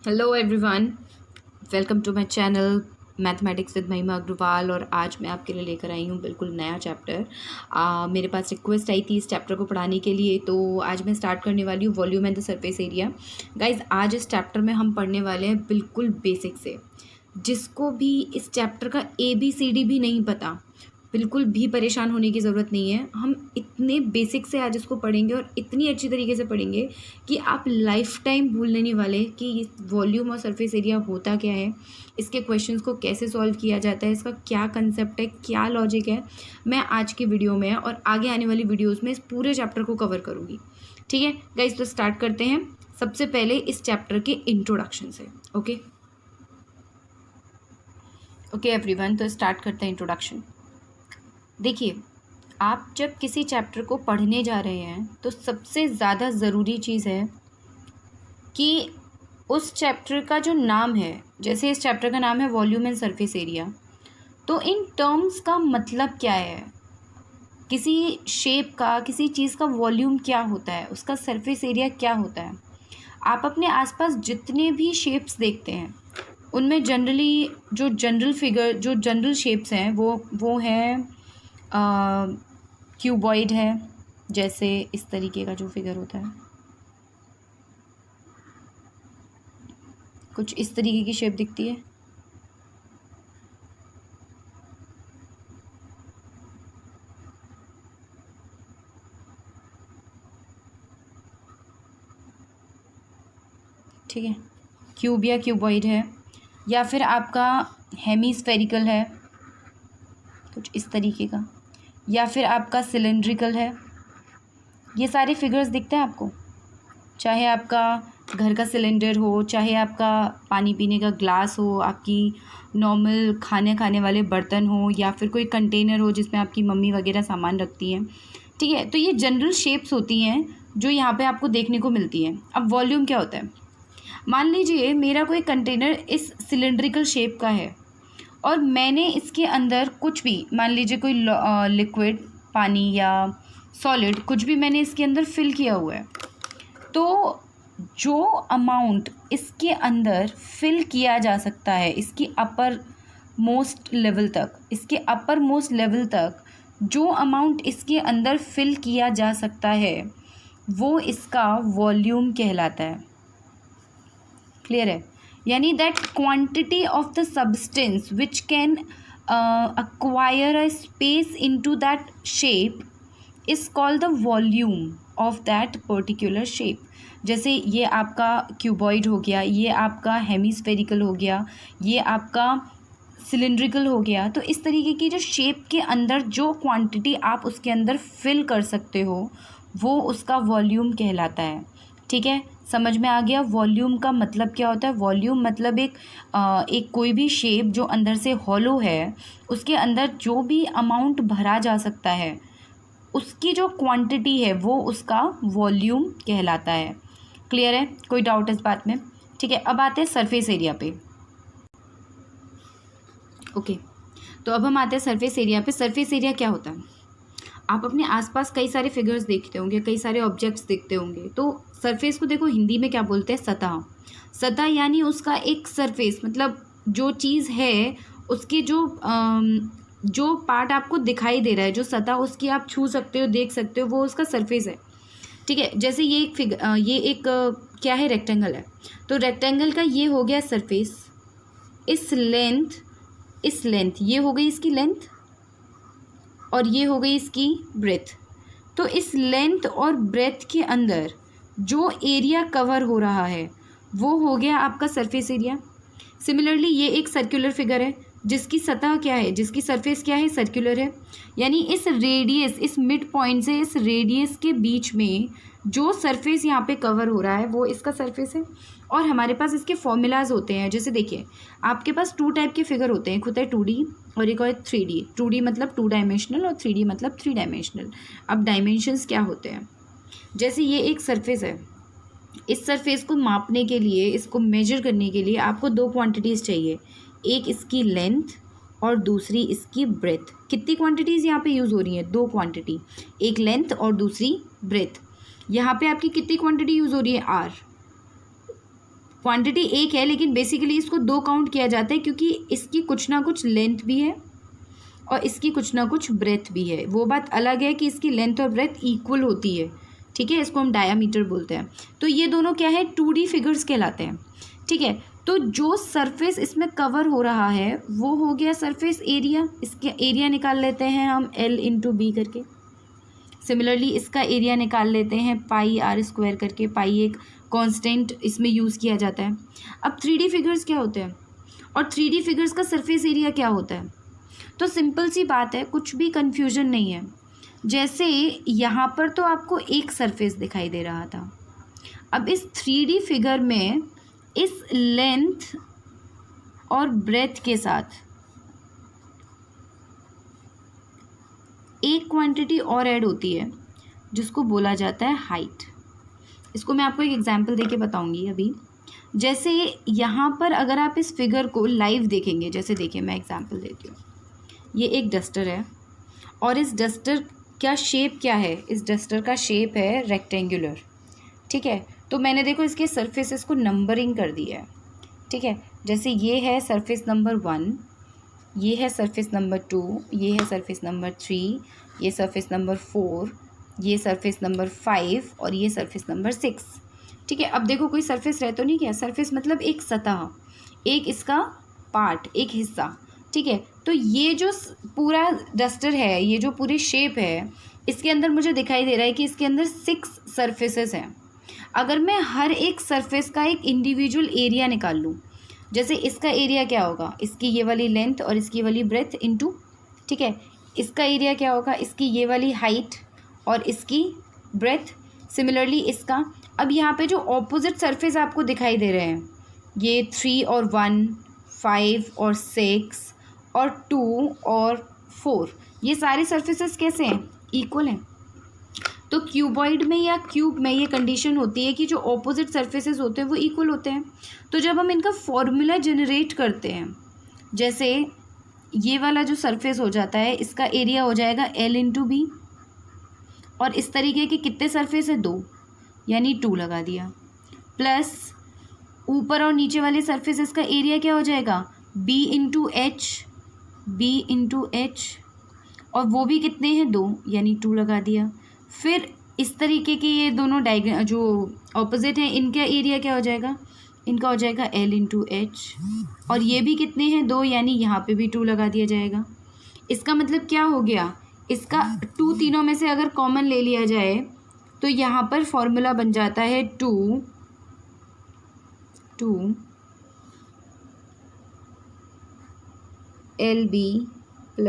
Hello everyone, welcome to my channel mathematics with Mahima Agarwal. और आज मैं आपके लिए लेकर आई हूँ बिल्कुल नया चैप्टर। मेरे पास रिक्वेस्ट आई थी इस चैप्टर को पढ़ाने के लिए, तो आज मैं स्टार्ट करने वाली हूँ volume and the surface area. Guys, आज इस चैप्टर में हम पढ़ने वाले हैं बिल्कुल बेसिक से। जिसको भी इस चैप्टर का ABCD भी नहीं पता, बिल्कुल भी परेशान होने की ज़रूरत नहीं है। हम इतने बेसिक से आज इसको पढ़ेंगे और इतनी अच्छी तरीके से पढ़ेंगे कि आप लाइफ टाइम भूलने नहीं वाले कि वॉल्यूम और सरफेस एरिया होता क्या है, इसके क्वेश्चंस को कैसे सॉल्व किया जाता है, इसका क्या कंसेप्ट है, क्या लॉजिक है। मैं आज की वीडियो में और आगे आने वाली वीडियोज़ में इस पूरे चैप्टर को कवर करूँगी। ठीक है गाइस, तो स्टार्ट करते हैं सबसे पहले इस चैप्टर के इंट्रोडक्शन से। ओके एवरीवन, तो स्टार्ट करते हैं इंट्रोडक्शन। देखिए, आप जब किसी चैप्टर को पढ़ने जा रहे हैं तो सबसे ज़्यादा ज़रूरी चीज़ है कि उस चैप्टर का जो नाम है, जैसे इस चैप्टर का नाम है वॉल्यूम एंड सरफेस एरिया, तो इन टर्म्स का मतलब क्या है। किसी शेप का, किसी चीज़ का वॉल्यूम क्या होता है, उसका सरफेस एरिया क्या होता है। आप अपने आसपास जितने भी शेप्स देखते हैं उनमें जनरली जो जनरल शेप्स हैं वो हैं क्यूबॉइड है, जैसे इस तरीके का जो फिगर होता है, कुछ इस तरीके की शेप दिखती है। ठीक है, क्यूब या क्यूबॉइड है, या फिर आपका हेमीस्फेरिकल है कुछ इस तरीके का, या फिर आपका सिलेंड्रिकल है। ये सारे फिगर्स दिखते हैं आपको, चाहे आपका घर का सिलेंडर हो, चाहे आपका पानी पीने का ग्लास हो, आपकी नॉर्मल खाने वाले बर्तन हो, या फिर कोई कंटेनर हो जिसमें आपकी मम्मी वगैरह सामान रखती हैं। ठीक है, तो ये जनरल शेप्स होती हैं जो यहाँ पे आपको देखने को मिलती हैं। अब वॉल्यूम क्या होता है, मान लीजिए मेरा कोई कंटेनर इस सिलेंड्रिकल शेप का है और मैंने इसके अंदर कुछ भी, मान लीजिए कोई लिक्विड, पानी या सॉलिड, कुछ भी मैंने इसके अंदर फिल किया हुआ है, तो जो अमाउंट इसके अंदर फिल किया जा सकता है इसके अपर मोस्ट लेवल तक जो अमाउंट इसके अंदर फिल किया जा सकता है वो इसका वॉल्यूम कहलाता है। क्लियर है? यानी that quantity of the substance which can acquire a space into that shape is called the volume of that particular shape। जैसे ये आपका क्यूबॉइड हो गया, ये आपका हेमीस्फेरिकल हो गया, ये आपका सिलिंड्रिकल हो गया। तो इस तरीके की जो शेप के अंदर जो क्वांटिटी आप उसके अंदर फिल कर सकते हो वो उसका वॉल्यूम कहलाता है। ठीक है, समझ में आ गया वॉल्यूम का मतलब क्या होता है। वॉल्यूम मतलब एक कोई भी शेप जो अंदर से हॉलो है, उसके अंदर जो भी अमाउंट भरा जा सकता है उसकी जो क्वांटिटी है वो उसका वॉल्यूम कहलाता है। क्लियर है? कोई डाउट इस बात में? ठीक है, अब आते हैं सरफेस एरिया पे। ओके, तो अब हम आते हैं सरफेस एरिया पे। सरफेस एरिया क्या होता है, आप अपने आसपास कई सारे फिगर्स देखते होंगे, कई सारे ऑब्जेक्ट्स देखते होंगे। तो सरफेस को देखो हिंदी में क्या बोलते हैं, सतह। सतह यानी उसका एक सरफेस, मतलब जो चीज़ है उसके जो पार्ट आपको दिखाई दे रहा है, जो सतह उसकी आप छू सकते हो, देख सकते हो, वो उसका सरफेस है। ठीक है, जैसे ये एक क्या है, रेक्टेंगल है, तो रेक्टेंगल का ये हो गया सरफेस। इस लेंथ ये हो गई इसकी लेंथ और ये हो गई इसकी ब्रेथ। तो इस लेंथ और ब्रेथ के अंदर जो एरिया कवर हो रहा है वो हो गया आपका सरफेस एरिया। सिमिलरली ये एक सर्कुलर फिगर है जिसकी सतह क्या है, जिसकी सरफेस क्या है, सर्कुलर है। यानी इस रेडियस, इस मिड पॉइंट से इस रेडियस के बीच में जो सरफेस यहाँ पे कवर हो रहा है वो इसका सरफेस है। और हमारे पास इसके फॉर्मूलाज होते हैं। जैसे देखिए, आपके पास 2 टाइप के फिगर होते हैं, एक होता है 2D और एक और 3D। 2D मतलब 2 डायमेंशनल और 3D मतलब 3 डायमेंशनल। अब डायमेंशंस क्या होते हैं, जैसे ये एक सरफेस है, इस सरफेस को मापने के लिए, इसको मेजर करने के लिए आपको 2 क्वांटिटीज़ चाहिए, एक इसकी लेंथ और दूसरी इसकी ब्रेथ। कितनी क्वांटिटीज़ यहाँ पे यूज़ हो रही हैं, 2 क्वांटिटी, एक लेंथ और दूसरी ब्रेथ। यहाँ पे आपकी कितनी क्वांटिटी यूज़ हो रही है, R। क्वांटिटी एक है, लेकिन बेसिकली इसको दो काउंट किया जाता है क्योंकि इसकी कुछ ना कुछ लेंथ भी है और इसकी कुछ ना कुछ ब्रेथ भी है। वो बात अलग है कि इसकी लेंथ और ब्रेथ इक्वल होती है, ठीक है, इसको हम डायामीटर बोलते हैं। तो ये दोनों क्या है, 2D फिगर्स कहलाते हैं, ठीक है। तो जो सरफेस इसमें कवर हो रहा है वो हो गया सरफेस एरिया। इसके एरिया निकाल लेते हैं हम L/B करके। सिमिलरली इसका एरिया निकाल लेते हैं πr² करके। पाई एक कांस्टेंट इसमें यूज़ किया जाता है। अब 3D फिगर्स क्या होते हैं और 3D फिगर्स का सरफेस एरिया क्या होता है? तो सिंपल सी बात है, कुछ भी कन्फ्यूजन नहीं है। जैसे यहाँ पर तो आपको एक सरफेस दिखाई दे रहा था, अब इस 3D फिगर में इस लेंथ और ब्रेथ के साथ एक क्वांटिटी और ऐड होती है जिसको बोला जाता है हाइट। इसको मैं आपको एक एग्जांपल देके बताऊंगी अभी। जैसे यहाँ पर अगर आप इस फिगर को लाइव देखेंगे, जैसे देखिए मैं एग्जांपल देती हूँ, ये एक डस्टर है और इस डस्टर का शेप क्या है? इस डस्टर का शेप है रेक्टेंगुलर, ठीक है। तो मैंने देखो इसके सरफेसेस को नंबरिंग कर दिया है, ठीक है। जैसे ये है सरफेस नंबर 1, ये है सरफेस नंबर 2, ये है सरफेस नंबर 3, ये सरफेस नंबर 4, ये सरफेस नंबर 5 और ये सरफेस नंबर 6, ठीक है। अब देखो कोई सरफेस रह तो नहीं गया। सरफेस मतलब एक सतह, एक इसका पार्ट, एक हिस्सा, ठीक है। तो ये जो पूरा डस्टर है, ये जो पूरी शेप है, इसके अंदर मुझे दिखाई दे रहा है कि इसके अंदर 6 सरफेसेस हैं। अगर मैं हर एक सरफेस का एक इंडिविजुअल एरिया निकाल लूँ, जैसे इसका एरिया क्या होगा, इसकी ये वाली लेंथ और इसकी वाली ब्रेथ इनटू, ठीक है। इसका एरिया क्या होगा, इसकी ये वाली हाइट और इसकी ब्रेथ, सिमिलरली इसका। अब यहाँ पे जो ऑपोजिट सरफेस आपको दिखाई दे रहे हैं, ये 3 और 1, 5 और 6 और 2 और 4, ये सारे सरफेसेस कैसे हैं? इक्वल हैं। तो क्यूबॉइड में या क्यूब में ये कंडीशन होती है कि जो ऑपोजिट सरफेसेस होते हैं वो इक्वल होते हैं। तो जब हम इनका फॉर्मूला जनरेट करते हैं, जैसे ये वाला जो सरफेस हो जाता है, इसका एरिया हो जाएगा L/B और इस तरीके के कितने सरफेस है? 2, यानी 2 लगा दिया, प्लस ऊपर और नीचे वाले सरफेसेस का एरिया क्या हो जाएगा? B/H और वो भी कितने हैं? 2, यानी 2 लगा दिया। फिर इस तरीके के ये दोनों जो ऑपोजिट हैं, इनका एरिया क्या हो जाएगा? इनका हो जाएगा L/H और ये भी कितने हैं? 2, यानी यहाँ पे भी 2 लगा दिया जाएगा। इसका मतलब क्या हो गया? इसका 2 तीनों में से अगर कॉमन ले लिया जाए तो यहाँ पर फॉर्मूला बन जाता है 2 LB +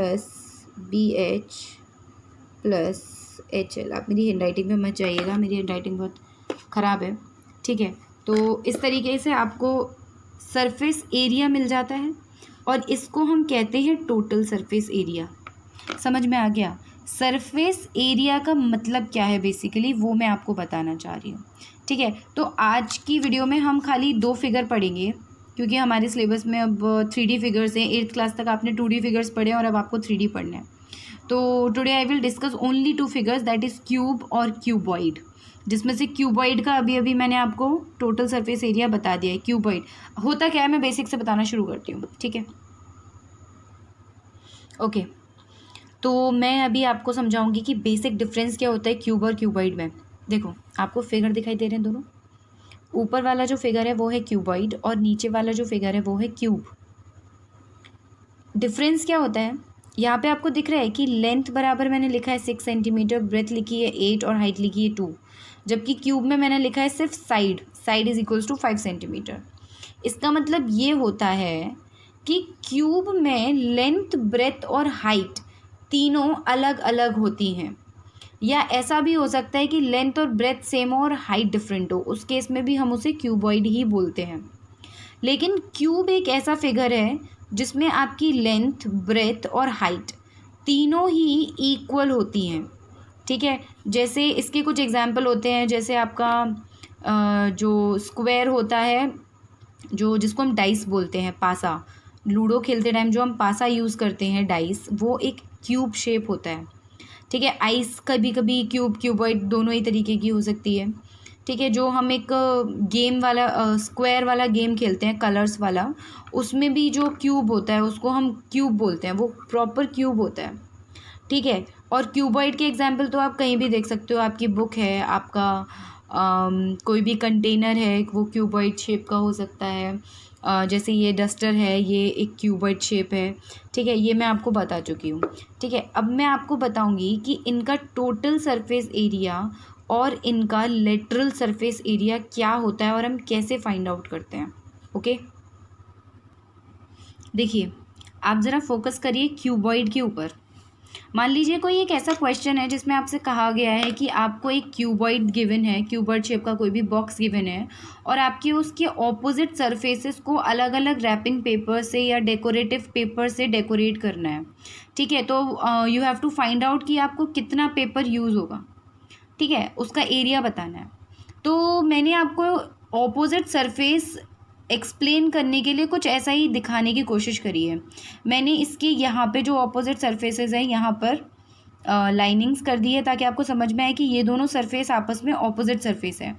BH + HL। आप मेरी हैंडराइटिंग में मत जाइएगा, मेरी हैंडराइटिंग बहुत ख़राब है, ठीक है। तो इस तरीके से आपको सरफेस एरिया मिल जाता है और इसको हम कहते हैं टोटल सरफेस एरिया। समझ में आ गया? सरफेस एरिया का मतलब क्या है बेसिकली, वो मैं आपको बताना चाह रही हूँ, ठीक है। तो आज की वीडियो में हम खाली 2 फिगर पढ़ेंगे क्योंकि हमारे सिलेबस में अब 3D फिगर्स हैं। 8th क्लास तक आपने 2D फिगर्स पढ़े और अब आपको 3D पढ़ना है। तो today I will discuss only 2 figures, that is cube और क्यूबॉइड, जिसमें से क्यूबॉइड का अभी मैंने आपको टोटल सरफेस एरिया बता दिया है। क्यूबॉइड होता क्या है, मैं बेसिक से बताना शुरू करती हूँ, ठीक है। ओके, तो मैं अभी आपको समझाऊंगी कि बेसिक डिफरेंस क्या होता है क्यूब और क्यूबॉइड में। देखो आपको फिगर दिखाई दे रहे हैं दोनों, ऊपर वाला जो फिगर है वो है क्यूबॉइड और नीचे वाला जो फिगर है वो है क्यूब। डिफरेंस क्या होता है, यहाँ पे आपको दिख रहा है कि लेंथ बराबर मैंने लिखा है 6 सेंटीमीटर, ब्रेथ लिखी है 8 और हाइट लिखी है 2, जबकि क्यूब में मैंने लिखा है सिर्फ side is equals to 5 centimetre. इसका मतलब ये होता है कि क्यूब में लेंथ, ब्रेथ और हाइट तीनों अलग अलग होती हैं, या ऐसा भी हो सकता है कि लेंथ और ब्रेथ सेम हो और हाइट डिफरेंट हो, उस केस में भी हम उसे क्यूबॉइड ही बोलते हैं। लेकिन क्यूब एक ऐसा फिगर है जिसमें आपकी लेंथ, ब्रेथ और हाइट तीनों ही इक्वल होती हैं, ठीक है। जैसे इसके कुछ एग्जाम्पल होते हैं, जैसे आपका जो स्क्वायर होता है, जिसको हम डाइस बोलते हैं, पासा, लूडो खेलते टाइम जो हम पासा यूज़ करते हैं डाइस, वो एक क्यूब शेप होता है, ठीक है। आइस कभी कभी क्यूबॉइड दोनों ही तरीके की हो सकती है, ठीक है, जो हम एक गेम वाला स्क्वायर वाला गेम खेलते हैं कलर्स वाला, उसमें भी जो क्यूब होता है उसको हम क्यूब बोलते हैं, वो प्रॉपर क्यूब होता है। ठीक है, और क्यूबॉइड के एग्जाम्पल तो आप कहीं भी देख सकते हो, आपकी बुक है, आपका कोई भी कंटेनर है वो क्यूबॉइड शेप का हो सकता है। जैसे ये डस्टर है, ये एक क्यूबॉइड शेप है। ठीक है, ये मैं आपको बता चुकी हूँ। ठीक है, अब मैं आपको बताऊँगी कि इनका टोटल सरफेस एरिया और इनका लेटरल सरफेस एरिया क्या होता है और हम कैसे फाइंड आउट करते हैं। ओके, देखिए आप ज़रा फोकस करिए क्यूबॉइड के ऊपर। मान लीजिए कोई एक ऐसा क्वेश्चन है जिसमें आपसे कहा गया है कि आपको एक क्यूबॉइड गिवन है, क्यूबॉइड शेप का कोई भी बॉक्स गिवन है, और आपकी उसके ऑपोजिट सरफेसेस को अलग अलग रैपिंग पेपर से या डेकोरेटिव पेपर से डेकोरेट करना है। ठीक है, तो you have to find out कि आपको कितना पेपर यूज़ होगा। ठीक है, उसका एरिया बताना है। तो मैंने आपको ऑपोजिट सरफेस एक्सप्लेन करने के लिए कुछ ऐसा ही दिखाने की कोशिश करी है। मैंने इसके यहाँ पे जो ऑपोजिट सरफेसेस हैं यहाँ पर लाइनिंग्स कर दी है ताकि आपको समझ में आए कि ये दोनों सरफेस आपस में ऑपोजिट सरफेस है।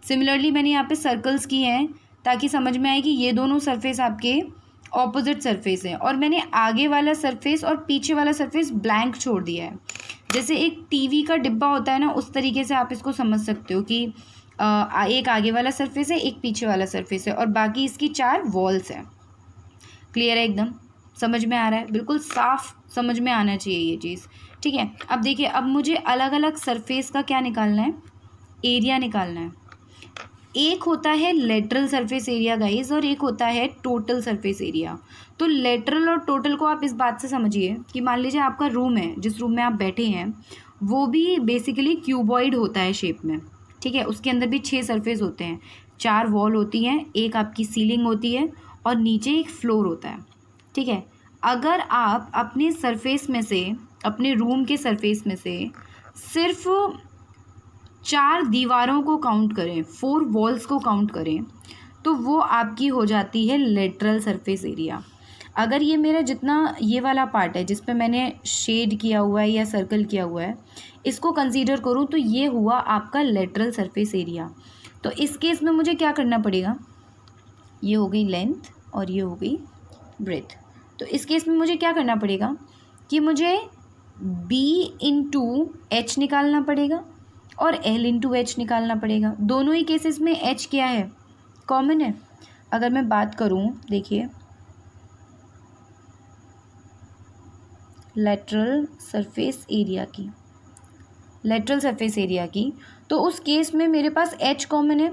सिमिलरली मैंने यहाँ पे सर्कल्स की हैं ताकि समझ में आए कि ये दोनों सरफेस आपके ऑपोजिट सरफेस है, और मैंने आगे वाला सरफेस और पीछे वाला सरफेस ब्लैंक छोड़ दिया है। जैसे एक टीवी का डिब्बा होता है ना, उस तरीके से आप इसको समझ सकते हो कि एक आगे वाला सरफेस है, एक पीछे वाला सरफेस है, और बाकी इसकी 4 वॉल्स हैं। क्लियर है, एकदम समझ में आ रहा है, बिल्कुल साफ समझ में आना चाहिए ये चीज़। ठीक है, अब देखिए, अब मुझे अलग अलग सरफेस का क्या निकालना है, एरिया निकालना है। एक होता है लेटरल सरफेस एरिया गाइस, और एक होता है टोटल सरफेस एरिया। तो लेटरल और टोटल को आप इस बात से समझिए कि मान लीजिए आपका रूम है, जिस रूम में आप बैठे हैं वो भी बेसिकली क्यूबॉइड होता है शेप में। ठीक है, उसके अंदर भी 6 सरफेस होते हैं, 4 वॉल होती हैं, एक आपकी सीलिंग होती है और नीचे एक फ्लोर होता है। ठीक है, अगर आप अपने सरफेस में से, अपने रूम के सरफेस में से सिर्फ 4 दीवारों को काउंट करें, 4 वॉल्स को काउंट करें, तो वो आपकी हो जाती है लेटरल सरफेस एरिया। अगर ये मेरा जितना ये वाला पार्ट है जिस पे मैंने शेड किया हुआ है या सर्कल किया हुआ है, इसको कंसीडर करूँ तो ये हुआ आपका लेटरल सरफेस एरिया। तो इस केस में मुझे क्या करना पड़ेगा, ये हो गई लेंथ और ये हो गई ब्रेथ। तो इस केस में मुझे क्या करना पड़ेगा कि मुझे b इंटू एच निकालना पड़ेगा और l इंटू एच निकालना पड़ेगा। दोनों ही केसेस में h क्या है, कॉमन है। अगर मैं बात करूँ, देखिए लेटरल सरफेस एरिया की, लेटरल सरफेस एरिया की, तो उस केस में मेरे पास h कॉमन है।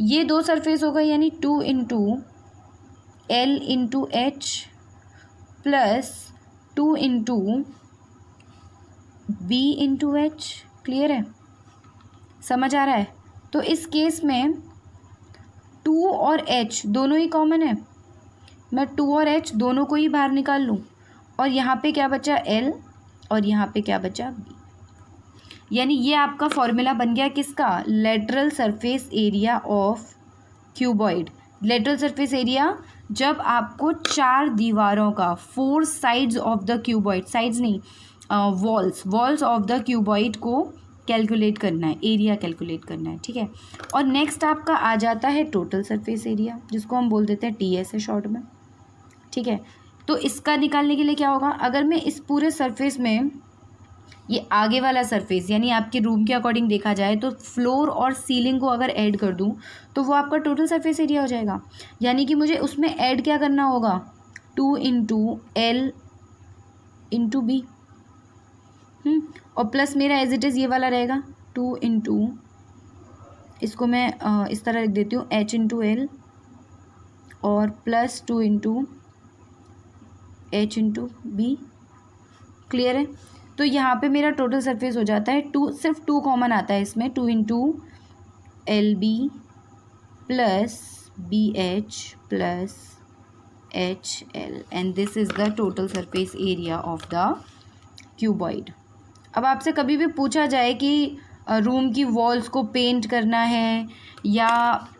ये 2 सरफेस होगा यानी 2 into L into H plus 2 into B into H. Clear है, समझ आ रहा है। तो इस केस में 2 और h दोनों ही कॉमन है, मैं 2 और h दोनों को ही बाहर निकाल लूँ, और यहाँ पे क्या बचा l और यहाँ पे क्या बचा b। यानी ये आपका फॉर्मूला बन गया किसका, lateral surface area of cuboid. Lateral surface area जब आपको 4 दीवारों का, 4 sides of the cuboid, sides नहीं वॉल्स ऑफ द क्यूबॉइड को कैलकुलेट करना है, एरिया कैलकुलेट करना है। ठीक है, और नेक्स्ट आपका आ जाता है टोटल सरफेस एरिया, जिसको हम बोल देते हैं TS है शॉर्ट में। ठीक है, तो इसका निकालने के लिए क्या होगा, अगर मैं इस पूरे सरफेस में ये आगे वाला सरफेस यानी आपके रूम के अकॉर्डिंग देखा जाए तो फ्लोर और सीलिंग को अगर ऐड कर दूं तो वो आपका टोटल सरफेस एरिया हो जाएगा। यानी कि मुझे उसमें ऐड क्या करना होगा, 2 इंटू एल इंटू बी, और प्लस मेरा एज इट इज़ ये वाला रहेगा 2 इंटू, इसको मैं इस तरह लिख देती हूँ, h इंटू एल और plus 2 into H into B. Clear है, तो यहाँ पे मेरा टोटल सरफेस हो जाता है 2, सिर्फ 2 कॉमन आता है इसमें, 2 into L B plus B H plus H L, and this is the total surface area of the cuboid. अब आपसे कभी भी पूछा जाए कि रूम की वॉल्स को पेंट करना है, या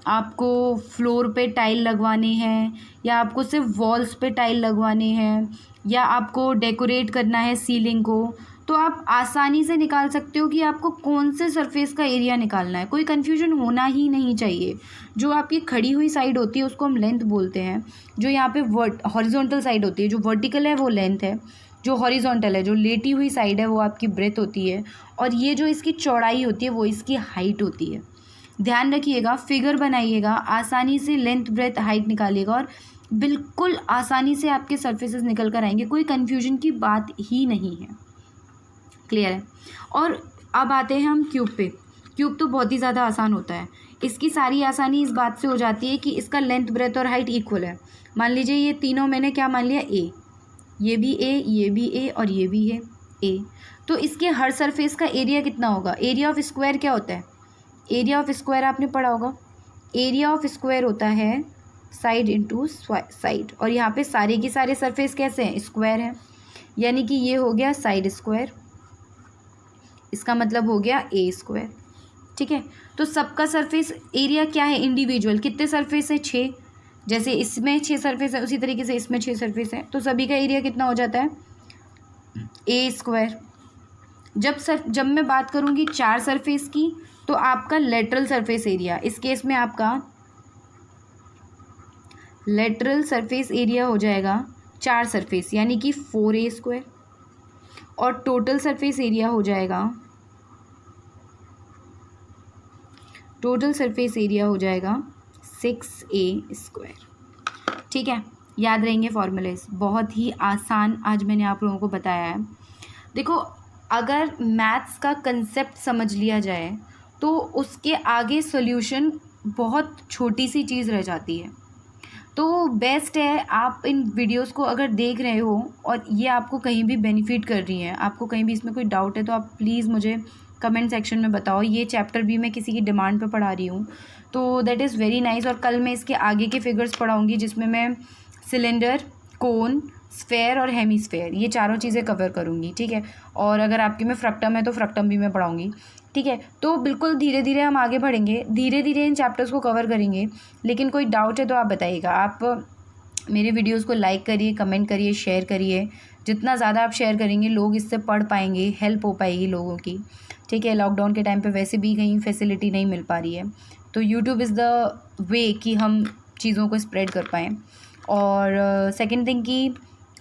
आपको फ्लोर पे टाइल लगवाने हैं, या आपको सिर्फ वॉल्स पे टाइल लगवाने हैं, या आपको डेकोरेट करना है सीलिंग को, तो आप आसानी से निकाल सकते हो कि आपको कौन से सरफेस का एरिया निकालना है। कोई कन्फ्यूजन होना ही नहीं चाहिए। जो आपकी खड़ी हुई साइड होती है उसको हम लेंथ बोलते हैं। जो यहाँ पे हॉरिजॉन्टल साइड होती है, जो वर्टिकल है वो लेंथ है, जो हॉरिजॉन्टल है, जो लेटी हुई साइड है वो आपकी ब्रेथ होती है, और ये जो इसकी चौड़ाई होती है वो इसकी हाइट होती है। ध्यान रखिएगा, फिगर बनाइएगा, आसानी से लेंथ ब्रेथ हाइट निकालिएगा और बिल्कुल आसानी से आपके सर्फेसेस निकल कर आएंगे। कोई कन्फ्यूजन की बात ही नहीं है। क्लियर है। और अब आते हैं हम क्यूब पे। क्यूब तो बहुत ही ज़्यादा आसान होता है। इसकी सारी आसानी इस बात से हो जाती है कि इसका लेंथ ब्रेथ और हाइट इक्वल है। मान लीजिए ये तीनों मैंने क्या मान लिया, ए, ये भी ए, ये भी ए और ये भी है ए। तो इसके हर सरफेस का एरिया कितना होगा? एरिया ऑफ स्क्वायर क्या होता है? एरिया ऑफ स्क्वायर आपने पढ़ा होगा। एरिया ऑफ स्क्वायर होता है साइड इंटू साइड, और यहाँ पे सारे के सारे सरफेस कैसे हैं? स्क्वायर है, यानी कि ये हो गया साइड स्क्वायर, इसका मतलब हो गया ए स्क्वायर। ठीक है, तो सबका सरफेस एरिया क्या है? इंडिविजुअल कितने सरफेस है? 6। जैसे इसमें 6 सरफेस है उसी तरीके से इसमें 6 सरफेस है, तो सभी का एरिया कितना हो जाता है? ए स्क्वायर। जब मैं बात करूँगी 4 सरफेस की, तो आपका लेटरल सरफेस एरिया, इस केस में आपका लेटरल सरफेस एरिया हो जाएगा 4 सरफेस यानी कि 4a स्क्वायर, और टोटल सरफेस एरिया हो जाएगा 6a स्क्वायर। ठीक है, याद रहेंगे फॉर्मूलेस, बहुत ही आसान आज मैंने आप लोगों को बताया है। देखो, अगर मैथ्स का कंसेप्ट समझ लिया जाए तो उसके आगे सॉल्यूशन बहुत छोटी सी चीज़ रह जाती है। तो बेस्ट है आप इन वीडियोस को अगर देख रहे हो और ये आपको कहीं भी बेनिफिट कर रही है, आपको कहीं भी इसमें कोई डाउट है, तो आप प्लीज़ मुझे कमेंट सेक्शन में बताओ। ये चैप्टर भी मैं किसी की डिमांड पे पढ़ा रही हूँ, तो दैट इज़ वेरी नाइस। और कल मैं इसके आगे के फिगर्स पढ़ाऊँगी जिसमें मैं सिलेंडर, कोन, स्फेयर और हेमीस्फेयर, ये चारों चीज़ें कवर करूँगी। ठीक है, और अगर आपके में फ्रक्टम है तो फ्रक्टम भी मैं पढ़ाऊँगी। ठीक है, तो बिल्कुल धीरे धीरे हम आगे बढ़ेंगे, धीरे धीरे इन चैप्टर्स को कवर करेंगे। लेकिन कोई डाउट है तो आप बताइएगा। आप मेरे वीडियोस को लाइक करिए, कमेंट करिए, शेयर करिए। जितना ज़्यादा आप शेयर करेंगे लोग इससे पढ़ पाएंगे, हेल्प हो पाएगी लोगों की। ठीक है, लॉकडाउन के टाइम पे वैसे भी कहीं फैसिलिटी नहीं मिल पा रही है, तो यूट्यूब इज़ द वे कि हम चीज़ों को स्प्रेड कर पाएँ। और सेकेंड थिंग कि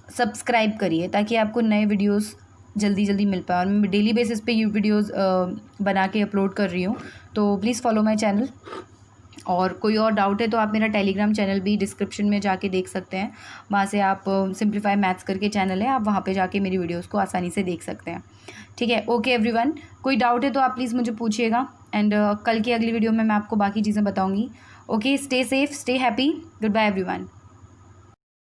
सब्सक्राइब करिए ताकि आपको नए वीडियोस जल्दी जल्दी मिल पाए। और मैं डेली बेसिस पे ये वीडियोस बना के अपलोड कर रही हूँ, तो प्लीज़ फॉलो माय चैनल। और कोई और डाउट है तो आप मेरा टेलीग्राम चैनल भी डिस्क्रिप्शन में जाके देख सकते हैं। वहाँ से आप सिंप्लीफाई मैथ्स करके चैनल है, आप वहाँ पे जाके मेरी वीडियोस को आसानी से देख सकते हैं। ठीक है, ओके एवरीवन, कोई डाउट है तो आप प्लीज़ मुझे पूछिएगा। एंड कल की अगली वीडियो में मैं आपको बाकी चीज़ें बताऊँगी। Okay, stay safe, stay happy, good bye everyone.